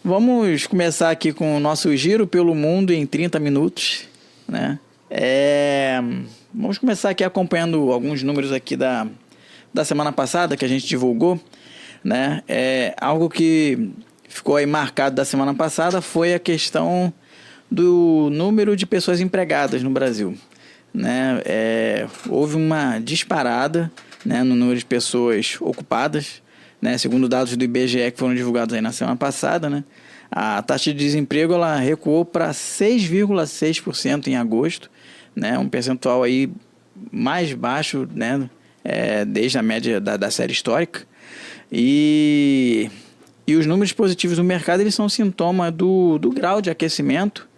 Vamos começar aqui com o nosso giro pelo mundo em 30 minutos, né? Vamos começar aqui acompanhando alguns números aqui da semana passada que a gente divulgou, né? Algo que ficou aí marcado da semana passada foi a questão do número de pessoas empregadas no Brasil, né? Houve uma disparada, né, no número de pessoas ocupadas, né? Segundo dados do IBGE que foram divulgados aí na semana passada, né? A taxa de desemprego ela recuou para 6,6% em agosto, né? Um percentual aí mais baixo, né? Desde a média da série histórica. E os números positivos do mercado eles são sintoma do grau de aquecimento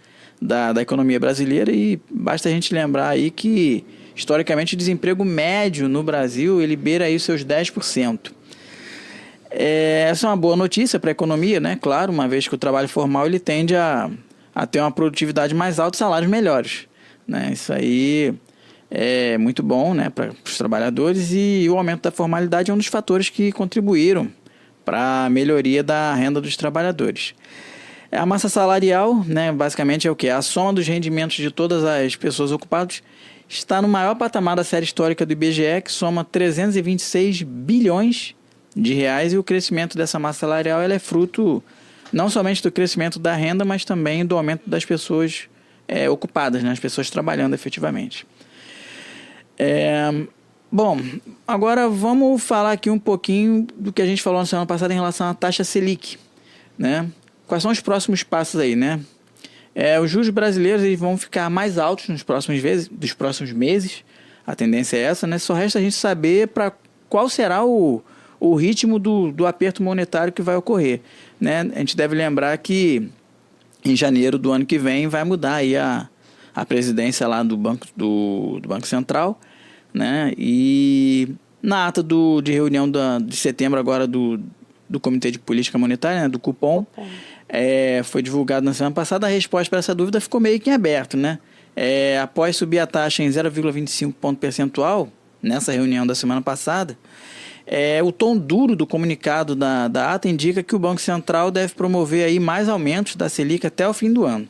da economia brasileira, e basta a gente lembrar aí que historicamente o desemprego médio no Brasil ele beira aí os seus 10%. Essa é uma boa notícia para a economia, né? Claro, uma vez que o trabalho formal ele tende a ter uma produtividade mais alta e salários melhores, né? Isso aí é muito bom, né, para os trabalhadores, e o aumento da formalidade é um dos fatores que contribuíram para a melhoria da renda dos trabalhadores. A massa salarial, né, basicamente é o que? A soma dos rendimentos de todas as pessoas ocupadas está no maior patamar da série histórica do IBGE, que soma 326 bilhões de reais, e o crescimento dessa massa salarial ela é fruto não somente do crescimento da renda, mas também do aumento das pessoas ocupadas, né, as pessoas trabalhando efetivamente. Bom, agora vamos falar aqui um pouquinho do que a gente falou na semana passada em relação à taxa Selic, né? Quais são os próximos passos aí, né? Os juros brasileiros eles vão ficar mais altos dos próximos meses, a tendência é essa, né? Só resta a gente saber para qual será o ritmo do aperto monetário que vai ocorrer, né? A gente deve lembrar que em janeiro do ano que vem vai mudar aí a presidência lá do Banco Central, né? E na ata de reunião de setembro agora do Comitê de Política Monetária, né, do Copom, foi divulgado na semana passada. A resposta para essa dúvida ficou meio que em aberto, né? Após subir a taxa em 0,25 ponto percentual nessa reunião da semana passada, o tom duro do comunicado da ata indica que o Banco Central deve promover aí mais aumentos da Selic até o fim do ano.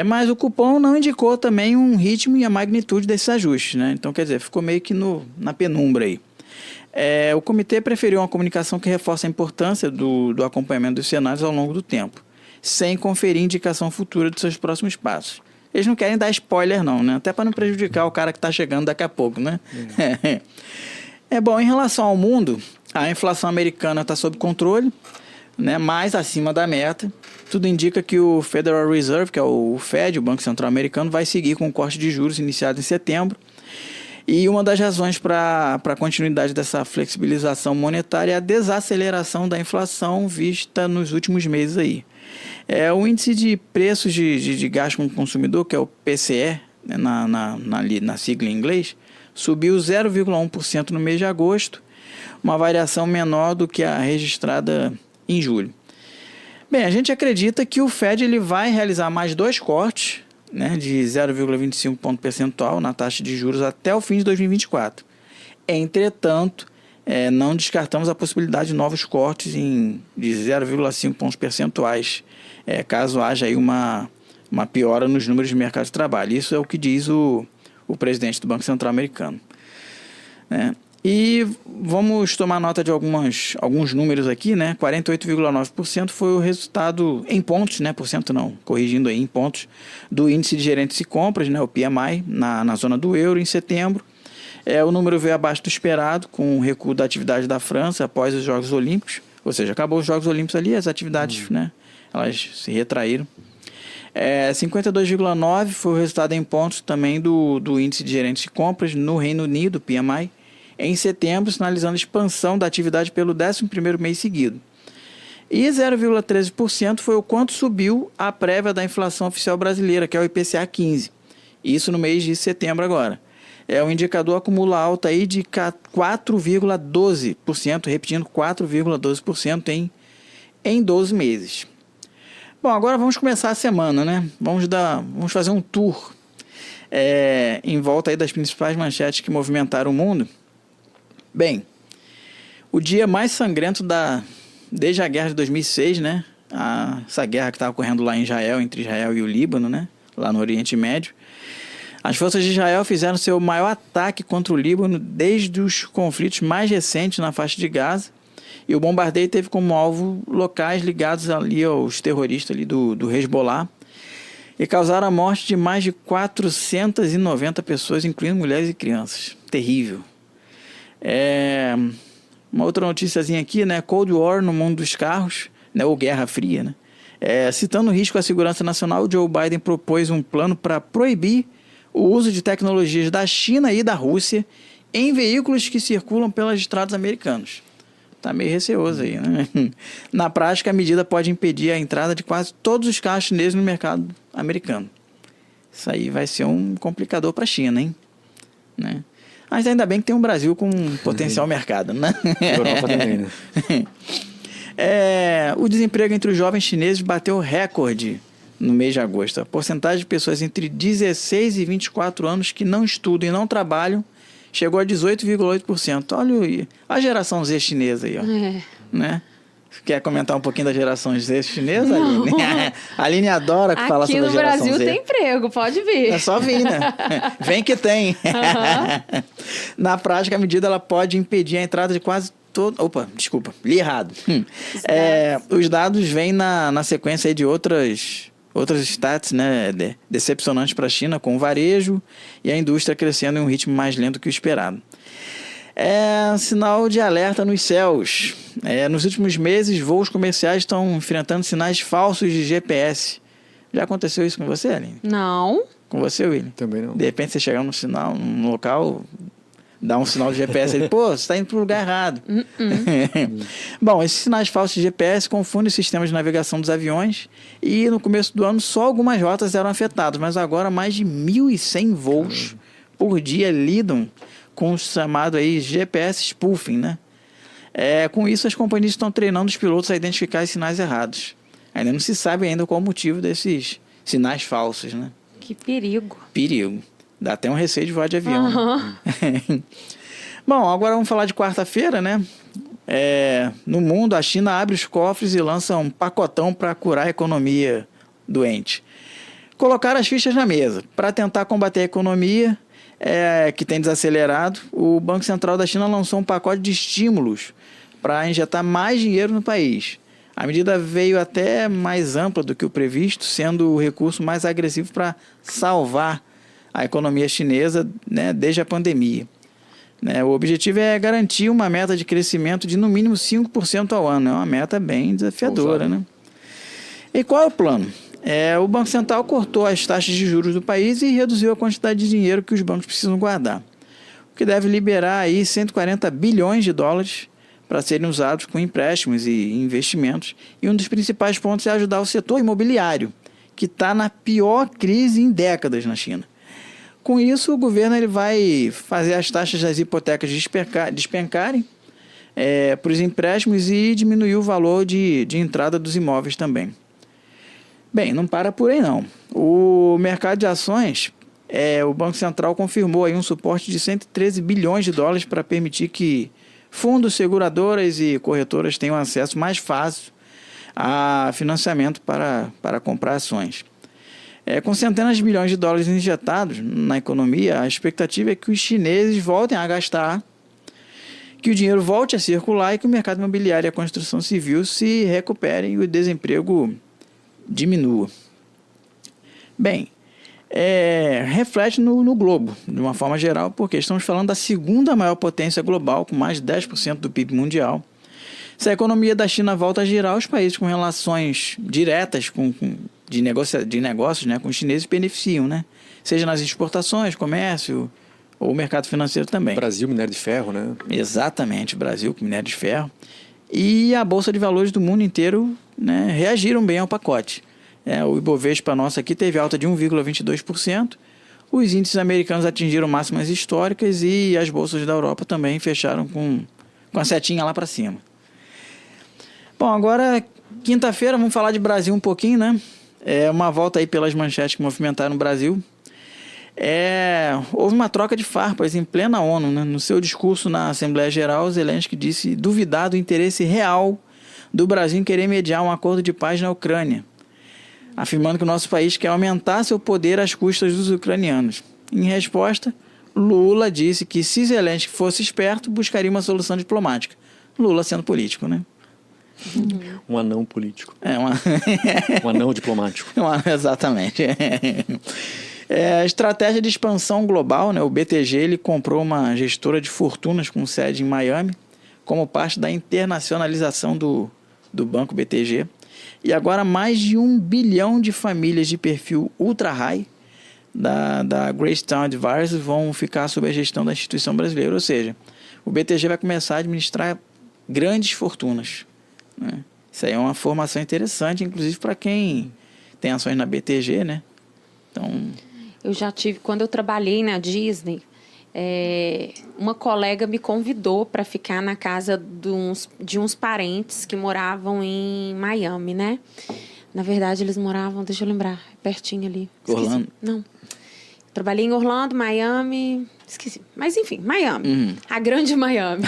Mas o cupom não indicou também um ritmo e a magnitude desses ajustes, né? Então, quer dizer, ficou meio que na penumbra aí. O comitê preferiu uma comunicação que reforça a importância do acompanhamento dos cenários ao longo do tempo, sem conferir indicação futura de seus próximos passos. Eles não querem dar spoiler não, né? Até para não prejudicar o cara que está chegando daqui a pouco, né? Bom, em relação ao mundo, a inflação americana está sob controle, né? Mais acima da meta. Tudo indica que o Federal Reserve, que é o Fed, o Banco Central Americano, vai seguir com o corte de juros iniciado em setembro. E uma das razões para a continuidade dessa flexibilização monetária é a desaceleração da inflação vista nos últimos meses aí. O índice de preços de gasto com o consumidor, que é o PCE, né, na sigla em inglês, subiu 0,1% no mês de agosto, uma variação menor do que a registrada em julho. Bem, a gente acredita que o Fed ele vai realizar mais 2 cortes, né, de 0,25 ponto percentual na taxa de juros até o fim de 2024. Entretanto, não descartamos a possibilidade de novos cortes de 0,5 pontos percentuais, caso haja aí uma piora nos números de mercado de trabalho. Isso é o que diz o presidente do Banco Central americano, né? E vamos tomar nota de alguns números aqui, né? 48,9% foi o resultado em pontos, né? Porcento não, corrigindo aí, em pontos, do índice de gerentes e compras, né? O PMI, na zona do euro em setembro. O número veio abaixo do esperado, com o recuo da atividade da França após os Jogos Olímpicos, ou seja, acabou os Jogos Olímpicos ali, as atividades, né? Elas se retraíram. 52,9% foi o resultado em pontos também do índice de gerentes e compras no Reino Unido, PMI, em setembro, sinalizando expansão da atividade pelo 11º mês seguido. E 0,13% foi o quanto subiu a prévia da inflação oficial brasileira, que é o IPCA 15. Isso no mês de setembro agora. O indicador acumula alta aí de 4,12%, repetindo, 4,12% em 12 meses. Bom, agora vamos começar a semana, né? Vamos fazer um tour em volta aí das principais manchetes que movimentaram o mundo. Bem, o dia mais sangrento desde a guerra de 2006, né? essa guerra que estava ocorrendo lá em Israel, entre Israel e o Líbano, né? Lá no Oriente Médio. As forças de Israel fizeram seu maior ataque contra o Líbano desde os conflitos mais recentes na faixa de Gaza. E o bombardeio teve como alvo locais ligados ali aos terroristas ali do Hezbollah. E causaram a morte de mais de 490 pessoas, incluindo mulheres e crianças. Terrível. Uma outra noticiazinha aqui, né? Cold War no mundo dos carros, né? Ou Guerra Fria, né? Citando o risco à segurança nacional, Joe Biden propôs um plano para proibir o uso de tecnologias da China e da Rússia em veículos que circulam pelas estradas americanas. Tá meio receoso aí, né? Na prática, a medida pode impedir a entrada de quase todos os carros chineses no mercado americano. Isso aí vai ser um complicador para a China, hein? Né? Mas ainda bem que tem um Brasil com um potencial mercado, né? Europa também, né? O desemprego entre os jovens chineses bateu recorde no mês de agosto. A porcentagem de pessoas entre 16 e 24 anos que não estudam e não trabalham chegou a 18,8%. Olha a geração Z chinesa aí, ó. Né? Quer comentar um pouquinho da geração Z chinesa, Aline? A Aline adora falar sobre a geração Z. Aqui no Brasil tem emprego, pode vir. É só vir, né? Vem que tem. Na prática, a medida ela pode impedir a entrada de quase todo... Opa, desculpa, li errado. Os dados vêm na sequência aí de outras stats, né, decepcionantes para a China, com o varejo e a indústria crescendo em um ritmo mais lento que o esperado. Sinal de alerta nos céus. Nos últimos meses, voos comerciais estão enfrentando sinais falsos de GPS. Já aconteceu isso com você, Aline? Não. Com você, William? Também não. De repente você chegar num local, dá um sinal de GPS e pô, você está indo para o lugar errado. Bom, esses sinais falsos de GPS confundem os sistemas de navegação dos aviões e no começo do ano só algumas rotas eram afetadas, mas agora mais de 1.100 voos por dia lidam com o chamado aí GPS spoofing, né? Com isso, as companhias estão treinando os pilotos a identificar os sinais errados. Ainda não se sabe ainda qual o motivo desses sinais falsos, né? Que perigo. Perigo. Dá até um receio de voar de avião. Né? Bom, agora vamos falar de quarta-feira, né? No mundo, a China abre os cofres e lança um pacotão para curar a economia doente. Colocar as fichas na mesa. Para tentar combater a economia que tem desacelerado, o Banco Central da China lançou um pacote de estímulos para injetar mais dinheiro no país. A medida veio até mais ampla do que o previsto, sendo o recurso mais agressivo para salvar a economia chinesa, né, desde a pandemia. O objetivo é garantir uma meta de crescimento de no mínimo 5% ao ano. É uma meta bem desafiadora. Né? E qual é o plano? O Banco Central cortou as taxas de juros do país e reduziu a quantidade de dinheiro que os bancos precisam guardar, o que deve liberar aí 140 bilhões de dólares para serem usados com empréstimos e investimentos. E um dos principais pontos é ajudar o setor imobiliário, que está na pior crise em décadas na China. Com isso, o governo ele vai fazer as taxas das hipotecas despencarem para os empréstimos e diminuir o valor de entrada dos imóveis também. Bem, não para por aí não. O mercado de ações, o Banco Central confirmou aí um suporte de 113 bilhões de dólares para permitir que fundos, seguradoras e corretoras tenham acesso mais fácil a financiamento para comprar ações. Com centenas de bilhões de dólares injetados na economia, a expectativa é que os chineses voltem a gastar, que o dinheiro volte a circular e que o mercado imobiliário e a construção civil se recuperem e o desemprego diminua. Bem, reflete no globo, de uma forma geral, porque estamos falando da segunda maior potência global, com mais de 10% do PIB mundial. Se a economia da China volta a girar, os países com relações diretas de negócios, né, com os chineses beneficiam, né? Seja nas exportações, comércio ou mercado financeiro também. Brasil, minério de ferro, né? Exatamente, Brasil com minério de ferro. E a Bolsa de Valores do mundo inteiro, né, reagiram bem ao pacote. O Ibovespa nosso aqui teve alta de 1,22%. Os índices americanos atingiram máximas históricas e as bolsas da Europa também fecharam com a setinha lá para cima. Bom, agora, quinta-feira, vamos falar de Brasil um pouquinho, né? Uma volta aí pelas manchetes que movimentaram o Brasil. Houve uma troca de farpas em plena ONU, né? No seu discurso na Assembleia Geral, Zelensky disse duvidar do interesse real do Brasil em querer mediar um acordo de paz na Ucrânia, afirmando que o nosso país quer aumentar seu poder às custas dos ucranianos. Em resposta, Lula disse que se Zelensky fosse esperto, buscaria uma solução diplomática. Lula sendo político, né? Um anão político. Um anão diplomático. Exatamente. A estratégia de expansão global, né? O BTG ele comprou uma gestora de fortunas com sede em Miami, como parte da internacionalização do Banco BTG. E agora mais de 1 bilhão de famílias de perfil ultra-high da Greystone Advisors vão ficar sob a gestão da instituição brasileira. Ou seja, o BTG vai começar a administrar grandes fortunas, né? Isso aí é uma formação interessante, inclusive para quem tem ações na BTG, né? Então... Eu já tive, quando eu trabalhei na Disney, uma colega me convidou para ficar na casa de uns parentes que moravam em Miami, né? Na verdade, eles moravam, deixa eu lembrar, pertinho ali. Orlando? Não. Trabalhei em Orlando, Miami, esqueci. Mas enfim, Miami. A grande Miami.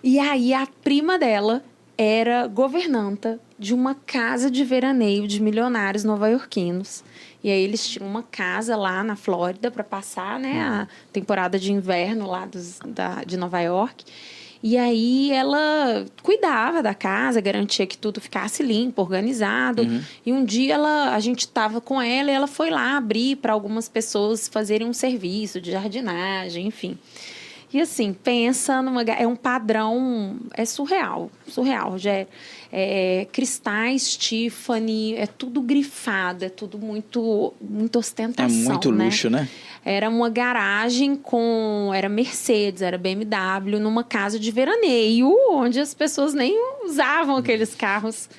E aí a prima dela era governanta de uma casa de veraneio de milionários nova-iorquinos. E aí eles tinham uma casa lá na Flórida para passar, né, a temporada de inverno lá de Nova York. E aí ela cuidava da casa, garantia que tudo ficasse limpo, organizado. E um dia a gente estava com ela e ela foi lá abrir para algumas pessoas fazerem um serviço de jardinagem, enfim. E assim, pensa é um padrão, é surreal, Rogério. Cristais Tiffany, é tudo grifado, é tudo muito ostentação. É muito luxo, né? Era uma garagem era Mercedes, era BMW, numa casa de veraneio, onde as pessoas nem usavam aqueles carros.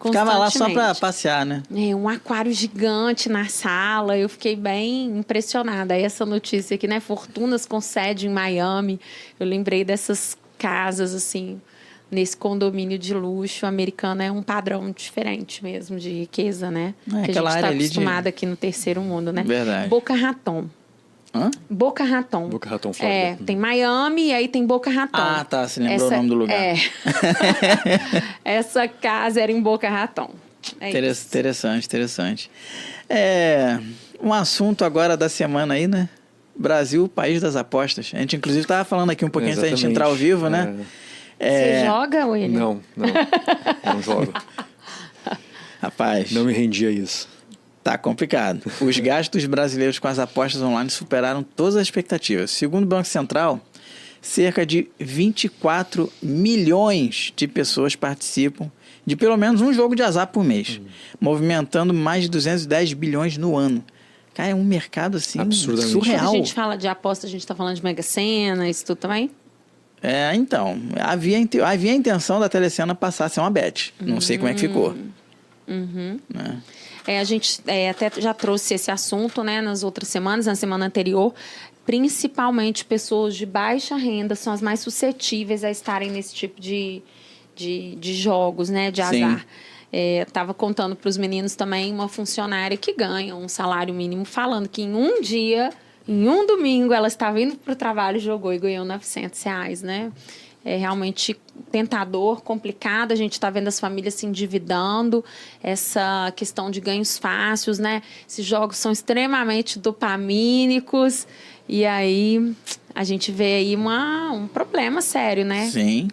Ficava lá só para passear, né? Um aquário gigante na sala. Eu fiquei bem impressionada. Aí essa notícia aqui, né? Fortunas com sede em Miami. Eu lembrei dessas casas, assim, nesse condomínio de luxo americano. É um padrão diferente mesmo de riqueza, né? Que a gente está acostumado aqui no terceiro mundo, né? Verdade. Boca Raton. Hã? Boca Raton. Boca Raton, Flórida. Tem Miami e aí tem Boca Raton. Ah, tá. Você lembrou o nome do lugar. Essa casa era em Boca Raton. Interessante. Um assunto agora da semana aí, né? Brasil, país das apostas. A gente, inclusive, estava falando aqui um pouquinho antes da gente entrar ao vivo, né? Você joga, William? Não jogo. Rapaz... Não me rendi a isso. Tá complicado. Os gastos brasileiros com as apostas online superaram todas as expectativas. Segundo o Banco Central, cerca de 24 milhões de pessoas participam de pelo menos um jogo de azar por mês, movimentando mais de 210 bilhões no ano. Cara, é um mercado assim surreal. Quando a gente fala de aposta, a gente está falando de Mega Sena, isso tudo também? Então, havia a intenção da Telecena passar a ser uma bet. Não sei como é que ficou. Né? A gente até já trouxe esse assunto, né, nas outras semanas, na semana anterior. Principalmente pessoas de baixa renda são as mais suscetíveis a estarem nesse tipo de jogos, né, de azar. Estava contando para os meninos também uma funcionária que ganha um salário mínimo, falando que em um dia, em um domingo, ela estava indo para o trabalho, jogou e ganhou R$900, né? É realmente tentador, complicado. A gente está vendo as famílias se endividando, essa questão de ganhos fáceis, né? Esses jogos são extremamente dopamínicos e aí a gente vê aí um problema sério, né? Sim.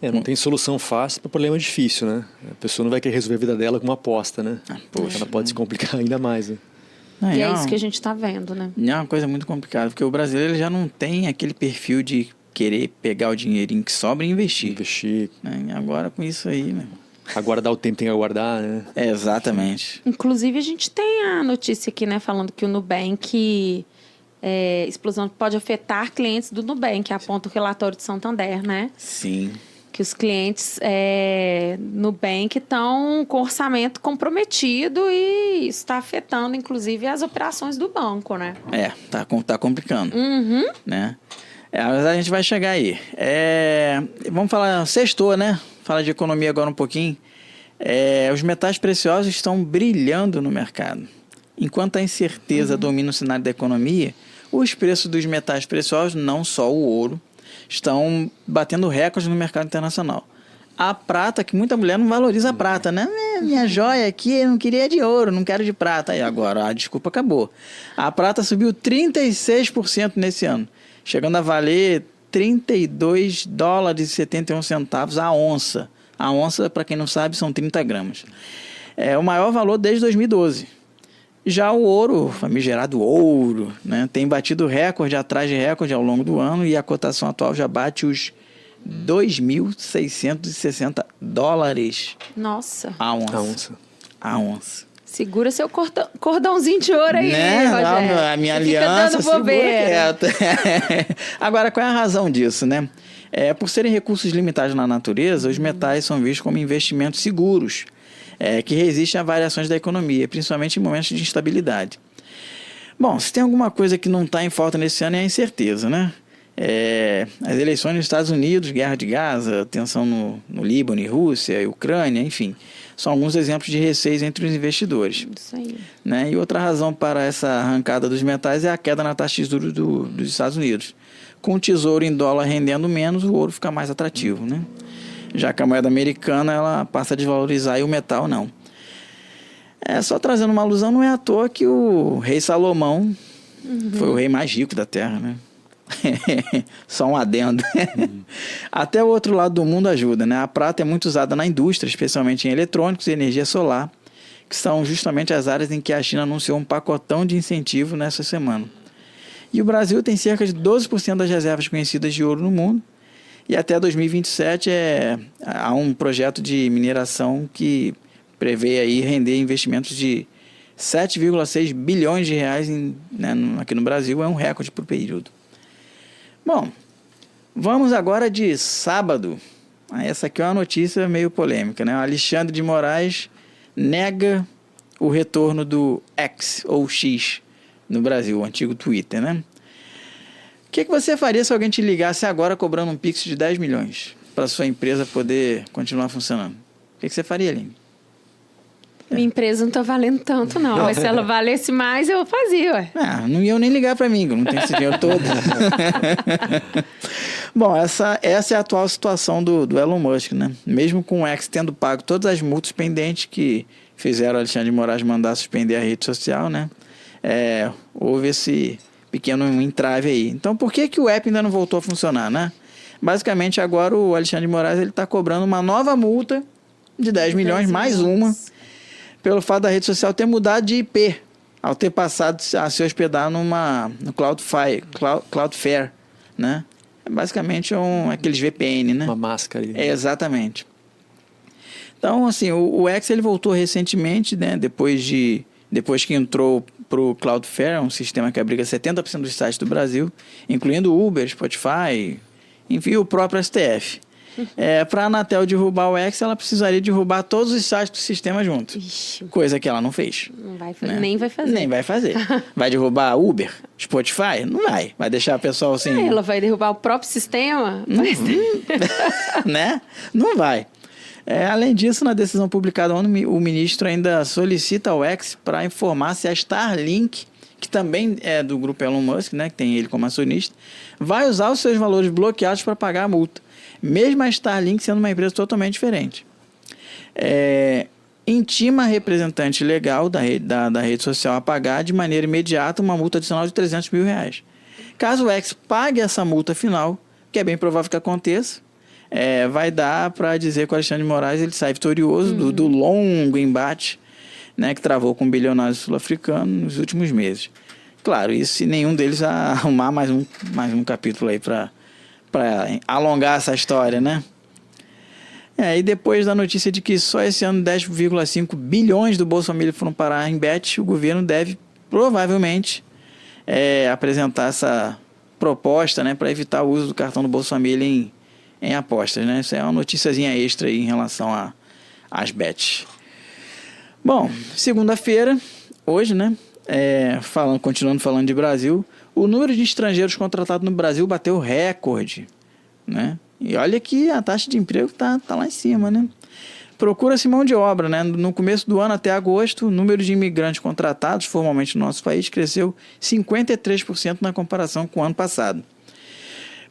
Não tem solução fácil para problema difícil, né? A pessoa não vai querer resolver a vida dela com uma aposta, né? Ela pode se complicar ainda mais, né? E é isso que a gente está vendo, né? É uma coisa muito complicada, porque o brasileiro já não tem aquele perfil de querer pegar o dinheirinho que sobra e investir. Né? Agora com isso aí, né? Aguardar o tempo tem que aguardar, né? Exatamente. Inclusive a gente tem a notícia aqui, né? Falando que o Nubank, explosão pode afetar clientes do Nubank, aponta o relatório de Santander, né? Sim. Que os clientes Nubank estão com orçamento comprometido e isso está afetando, inclusive, as operações do banco, né? Tá complicando. Né? Mas a gente vai chegar aí. Vamos falar, sextou, né? Fala de economia agora um pouquinho. Os metais preciosos estão brilhando no mercado. Enquanto a incerteza domina o cenário da economia, os preços dos metais preciosos, não só o ouro, estão batendo recordes no mercado internacional. a prata, que muita mulher não valoriza a prata, né? Minha joia aqui, eu não queria de ouro, não quero de prata. Aí agora, a desculpa acabou. A prata subiu 36% nesse ano, chegando a valer $32,71 a onça. A onça, para quem não sabe, são 30 gramas. É o maior valor desde 2012. Já o ouro, famigerado ouro, né, tem batido recorde atrás de recorde ao longo do ano e a cotação atual já bate os $2.660. Nossa. A onça. Segura seu cordãozinho de ouro aí, né? Rogério. A minha aliança segura quieta. Agora, qual é a razão disso, né? Por serem recursos limitados na natureza, os metais são vistos como investimentos seguros, que resistem a variações da economia, principalmente em momentos de instabilidade. Bom, se tem alguma coisa que não está em falta nesse ano é a incerteza, né? As eleições nos Estados Unidos, guerra de Gaza, tensão no Líbano e Rússia e Ucrânia, enfim, são alguns exemplos de receios entre os investidores. Isso aí. Né? E outra razão para essa arrancada dos metais é a queda na taxa de juros dos Estados Unidos. Com o tesouro em dólar rendendo menos, o ouro fica mais atrativo, né? Já que a moeda americana ela passa a desvalorizar e o metal não. Só trazendo uma alusão, não é à toa que o rei Salomão foi o rei mais rico da Terra, né? Só um adendo. Até o outro lado do mundo ajuda, né? A prata é muito usada na indústria, especialmente em eletrônicos e energia solar, que são justamente as áreas em que a China anunciou um pacotão de incentivo nessa semana. E o Brasil tem cerca de 12% das reservas conhecidas de ouro no mundo. E até 2027 há um projeto de mineração que prevê aí render investimentos de 7,6 bilhões de reais aqui no Brasil. É um recorde para o período. Bom, vamos agora de sábado. Essa aqui é uma notícia meio polêmica, né? O Alexandre de Moraes nega o retorno do X ou X no Brasil, o antigo Twitter, né? O que você faria se alguém te ligasse agora cobrando um Pix de 10 milhões para sua empresa poder continuar funcionando? O que você faria, Aline? Minha empresa não está valendo tanto, não. Mas se ela valesse mais, eu fazia, ué. Não ia nem ligar para mim, eu não tenho esse dinheiro todo. Bom, essa é a atual situação do Elon Musk, né? Mesmo com o X tendo pago todas as multas pendentes que fizeram o Alexandre de Moraes mandar suspender a rede social, né? Houve esse pequeno entrave aí. Então, por que o app ainda não voltou a funcionar, né? Basicamente, agora o Alexandre de Moraes está cobrando uma nova multa de 10 milhões, mais uma, pelo fato da rede social ter mudado de IP, ao ter passado a se hospedar no Cloudflare, né? Basicamente aqueles VPN, né? Uma máscara. Exatamente. Então, assim, o X ele voltou recentemente, né? Depois que entrou para o Cloudflare, um sistema que abriga 70% dos sites do Brasil, incluindo Uber, Spotify, enfim, o próprio STF. Para a Anatel derrubar o X, ela precisaria derrubar todos os sites do sistema juntos. Ixi. Coisa que ela não fez. Não vai fazer, né? Nem vai fazer. Nem vai fazer. Vai derrubar Uber, Spotify? Não vai. Vai deixar o pessoal assim... Ela vai derrubar o próprio sistema? Né? Não vai. Além disso, na decisão publicada ontem, o ministro ainda solicita ao X para informar se a Starlink, que também é do grupo Elon Musk, né, que tem ele como acionista, vai usar os seus valores bloqueados para pagar a multa, mesmo a Starlink sendo uma empresa totalmente diferente. Intima a representante legal da rede social a pagar de maneira imediata uma multa adicional de R$300 mil. Caso o X pague essa multa final, que é bem provável que aconteça, vai dar para dizer que o Alexandre de Moraes ele sai vitorioso do longo embate, né, que travou com bilionários sul-africanos nos últimos meses. Claro, isso se nenhum deles arrumar mais um capítulo aí para alongar essa história, né? E depois da notícia de que só esse ano 10,5 bilhões do Bolsa Família foram parar em bet, o governo deve provavelmente apresentar essa proposta, né, para evitar o uso do cartão do Bolsa Família em apostas, né? Isso é uma noticiazinha extra aí em relação às bets. Bom, segunda-feira, hoje, né? Continuando falando de Brasil, o número de estrangeiros contratados no Brasil bateu recorde, né? E olha que a taxa de emprego tá lá em cima, né? Procura-se mão de obra, né? No começo do ano até agosto, o número de imigrantes contratados formalmente no nosso país cresceu 53% na comparação com o ano passado.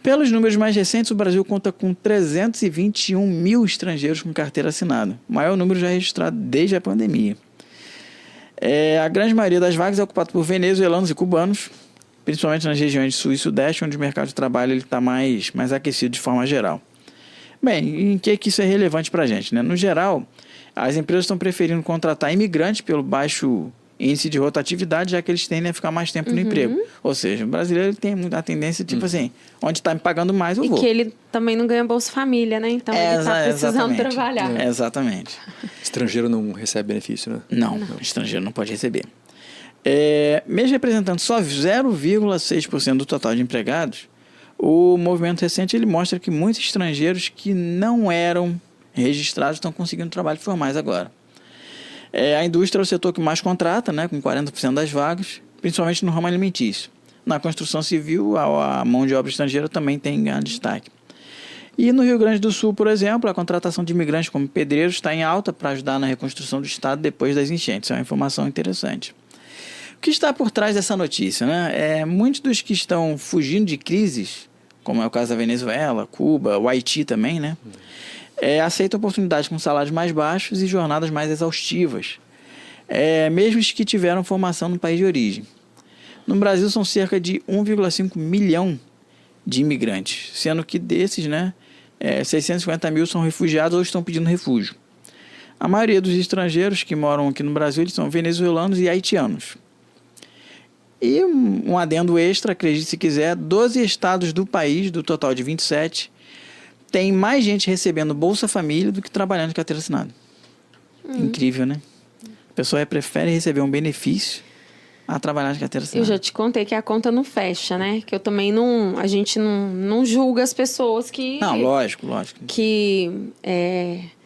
Pelos números mais recentes, o Brasil conta com 321 mil estrangeiros com carteira assinada, o maior número já registrado desde a pandemia. A grande maioria das vagas é ocupada por venezuelanos e cubanos, principalmente nas regiões sul e sudeste, onde o mercado de trabalho está mais aquecido de forma geral. Bem, em que isso é relevante para a gente, né? No geral, as empresas estão preferindo contratar imigrantes pelo baixo índice de rotatividade, já que eles tendem a ficar mais tempo no emprego. Ou seja, o brasileiro tem muita tendência, tipo assim, onde está me pagando mais, eu vou. E que ele também não ganha Bolsa Família, né? Então ele está precisando trabalhar. Exatamente. Estrangeiro não recebe benefício, né? Não, estrangeiro não pode receber. Mesmo representando só 0,6% do total de empregados, o movimento recente ele mostra que muitos estrangeiros que não eram registrados estão conseguindo trabalhos formais agora. A indústria é o setor que mais contrata, né, com 40% das vagas, principalmente no ramo alimentício. Na construção civil, a mão de obra estrangeira também tem grande destaque. E no Rio Grande do Sul, por exemplo, a contratação de imigrantes como pedreiros está em alta para ajudar na reconstrução do estado depois das enchentes. É uma informação interessante. O que está por trás dessa notícia, né? Muitos dos que estão fugindo de crises, como é o caso da Venezuela, Cuba, o Haiti também, né? Aceitam oportunidades com salários mais baixos e jornadas mais exaustivas, mesmo os que tiveram formação no país de origem. No Brasil são cerca de 1,5 milhão de imigrantes, sendo que desses, né, 650 mil são refugiados ou estão pedindo refúgio. A maioria dos estrangeiros que moram aqui no Brasil eles são venezuelanos e haitianos. E um adendo extra, acredite se quiser, 12 estados do país, do total de 27, tem mais gente recebendo Bolsa Família do que trabalhando de carteira assinada. Incrível, né? A pessoa prefere receber um benefício a trabalhar de carteira assinada. Eu já te contei que a conta não fecha, né? Que eu também não... A gente não julga as pessoas que... Não, lógico. Que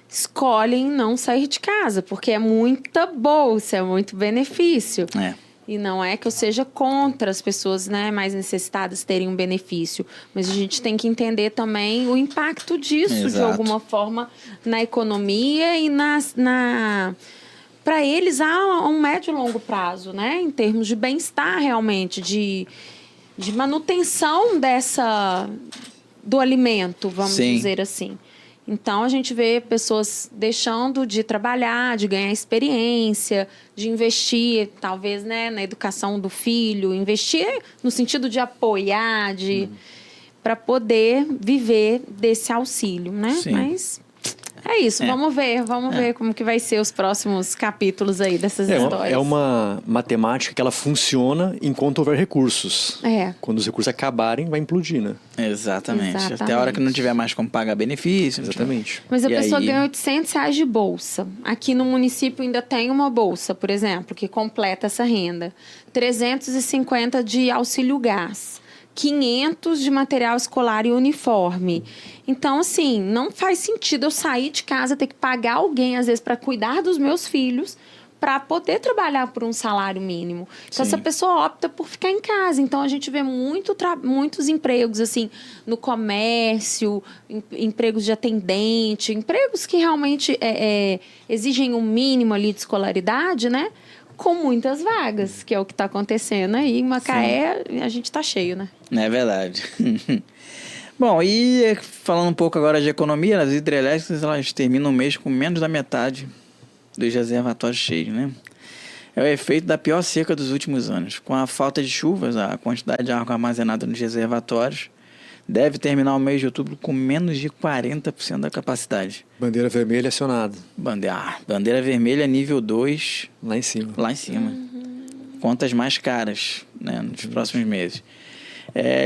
escolhem não sair de casa, porque é muita bolsa, é muito benefício. E não é que eu seja contra as pessoas, né, mais necessitadas terem um benefício. Mas a gente tem que entender também o impacto disso, Exato. De alguma forma, na economia e para eles há um médio e longo prazo, né? Em termos de bem-estar, realmente, de manutenção do alimento, vamos Sim. dizer assim. Então, a gente vê pessoas deixando de trabalhar, de ganhar experiência, de investir, talvez, né, na educação do filho, investir no sentido de apoiar, para poder viver desse auxílio, né? Sim. Mas é isso, vamos ver como que vai ser os próximos capítulos aí dessas histórias. É uma matemática que ela funciona enquanto houver recursos. Quando os recursos acabarem, vai implodir, né? Exatamente. Até a hora que não tiver mais como pagar benefício. Exatamente. Mas a pessoa ganha R$800 de bolsa. Aqui no município ainda tem uma bolsa, por exemplo, que completa essa renda. 350 de auxílio gás. 500 de material escolar e uniforme. Então, assim, não faz sentido eu sair de casa, ter que pagar alguém, às vezes, para cuidar dos meus filhos, para poder trabalhar por um salário mínimo. Então, essa pessoa opta por ficar em casa. Então, a gente vê muitos empregos, assim, no comércio, empregos de atendente, empregos que realmente exigem um mínimo ali de escolaridade, né? Com muitas vagas, que é o que está acontecendo aí. Em Macaé, a gente está cheio, né? É verdade. Bom, e falando um pouco agora de economia, as hidrelétricas elas terminam o mês com menos da metade dos reservatórios cheios, né? É o efeito da pior seca dos últimos anos. Com a falta de chuvas, a quantidade de água armazenada nos reservatórios deve terminar o mês de outubro com menos de 40% da capacidade. Bandeira vermelha acionada. Bandeira vermelha nível 2. Lá em cima. Contas mais caras, né, nos próximos meses.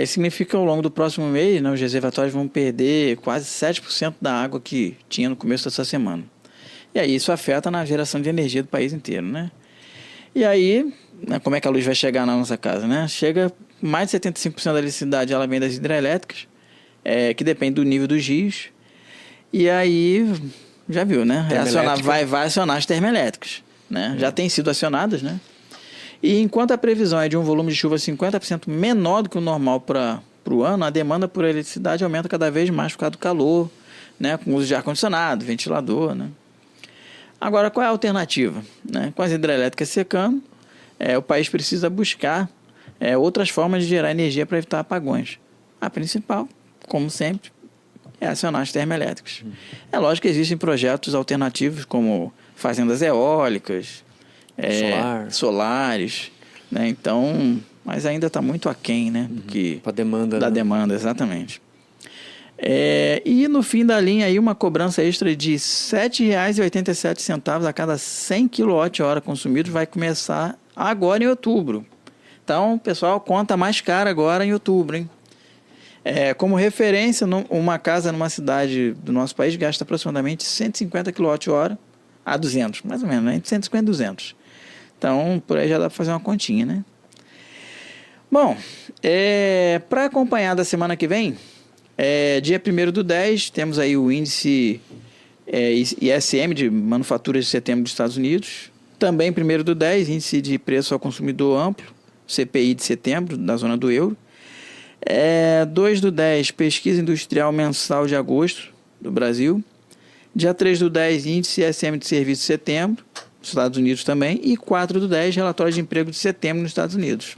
Isso significa que ao longo do próximo mês, né, os reservatórios vão perder quase 7% da água que tinha no começo dessa semana. E aí isso afeta na geração de energia do país inteiro, né? E aí, né, como é que a luz vai chegar na nossa casa, né? Chega mais de 75% da eletricidade, ela vem das hidrelétricas, que depende do nível dos rios. E aí, já viu, né? Vai acionar as termoelétricas, né? Já tem sido acionadas, né? E enquanto a previsão é de um volume de chuva 50% menor do que o normal para o ano, a demanda por eletricidade aumenta cada vez mais por causa do calor, né? Com uso de ar-condicionado, ventilador, né? Agora, qual é a alternativa? Né? Com as hidrelétricas secando, o país precisa buscar outras formas de gerar energia para evitar apagões. A principal como sempre, é acionar as termoelétricas. É lógico que existem projetos alternativos, como fazendas eólicas, solares, né? Então, mas ainda está muito aquém, né? Para demanda. Da demanda, exatamente. E no fim da linha, aí, uma cobrança extra de R$ 7,87 a cada 100 kWh consumidos vai começar agora em outubro. Então, pessoal, conta mais cara agora em outubro, hein? Como referência, uma casa numa cidade do nosso país gasta aproximadamente 150 kWh a 200, mais ou menos, né? Entre 150 e 200. Então, por aí já dá para fazer uma continha, né? Bom, para acompanhar da semana que vem, dia 1º/10, temos aí o índice ISM de manufaturas de setembro dos Estados Unidos. Também 1º/10, índice de preço ao consumidor amplo, CPI de setembro, da zona do euro. 2/10, pesquisa industrial mensal de agosto do Brasil. Dia 3/10, índice ISM de serviço de setembro, nos Estados Unidos também. E 4/10, relatório de emprego de setembro nos Estados Unidos.